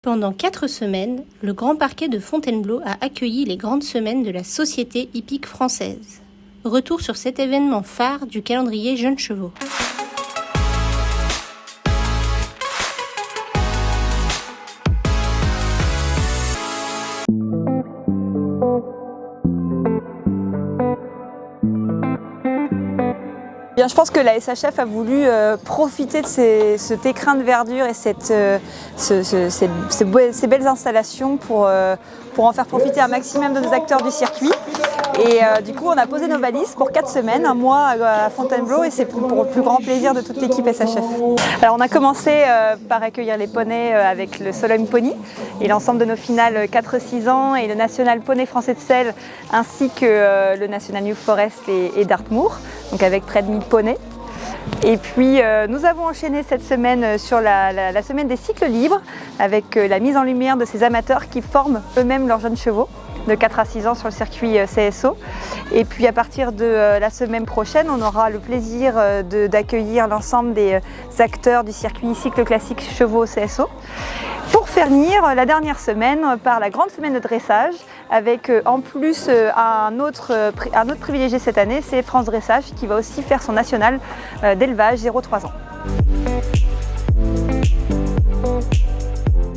Pendant 4 semaines, le Grand Parquet de Fontainebleau a accueilli les grandes semaines de la Société hippique française. Retour sur cet événement phare du calendrier Jeunes Chevaux. Je pense que la SHF a voulu profiter de cet écrin de verdure et ces belles installations pour en faire profiter un maximum de nos acteurs du circuit. Et du coup, on a posé nos valises pour 4 semaines, un mois à Fontainebleau, et c'est pour le plus grand plaisir de toute l'équipe SHF. Alors, on a commencé par accueillir les poneys avec le Solheim Pony et l'ensemble de nos finales 4-6 ans et le National Poney Français de Selle, ainsi que le National New Forest et Dartmoor, donc avec près de 1000 poneys. Et puis nous avons enchaîné cette semaine sur la semaine des cycles libres avec la mise en lumière de ces amateurs qui forment eux-mêmes leurs jeunes chevaux de 4 à 6 ans sur le circuit CSO. Et puis à partir de la semaine prochaine, on aura le plaisir d'accueillir l'ensemble des acteurs du circuit cycle classique chevaux CSO pour finir la dernière semaine par la grande semaine de dressage avec en plus un autre privilégié cette année, c'est France Dressage qui va aussi faire son national d'élevage 0-3 ans.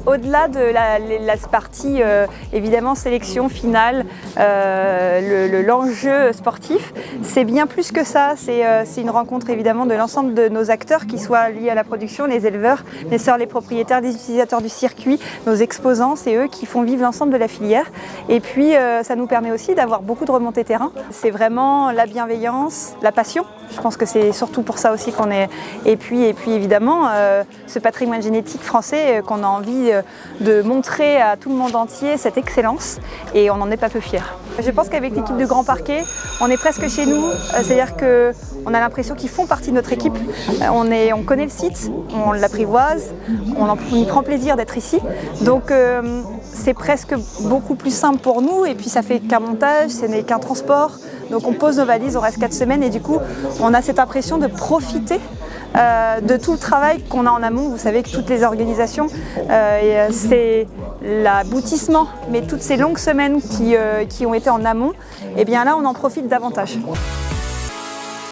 Au-delà de la partie évidemment sélection finale, l'enjeu sportif, c'est bien plus que ça. C'est une rencontre évidemment de l'ensemble de nos acteurs, qui soient liés à la production, les éleveurs, les propriétaires, des utilisateurs du circuit, nos exposants, c'est eux qui font vivre l'ensemble de la filière. Et puis ça nous permet aussi d'avoir beaucoup de remontées terrain. C'est vraiment la bienveillance, la passion. Je pense que c'est surtout pour ça aussi qu'on est. Et puis évidemment, ce patrimoine génétique français qu'on a envie de montrer à tout le monde entier, cette excellence, et on n'en est pas peu fiers. Je pense qu'avec l'équipe de Grand Parquet, on est presque chez nous, c'est-à-dire qu'on a l'impression qu'ils font partie de notre équipe. On connaît le site, on l'apprivoise, on y prend plaisir d'être ici. Donc c'est presque beaucoup plus simple pour nous, et puis ça fait qu'un montage, ce n'est qu'un transport. Donc on pose nos valises, on reste 4 semaines, et du coup on a cette impression de profiter de tout le travail qu'on a en amont. Vous savez que toutes les organisations, c'est l'aboutissement, mais toutes ces longues semaines qui ont été en amont, et bien là on en profite davantage.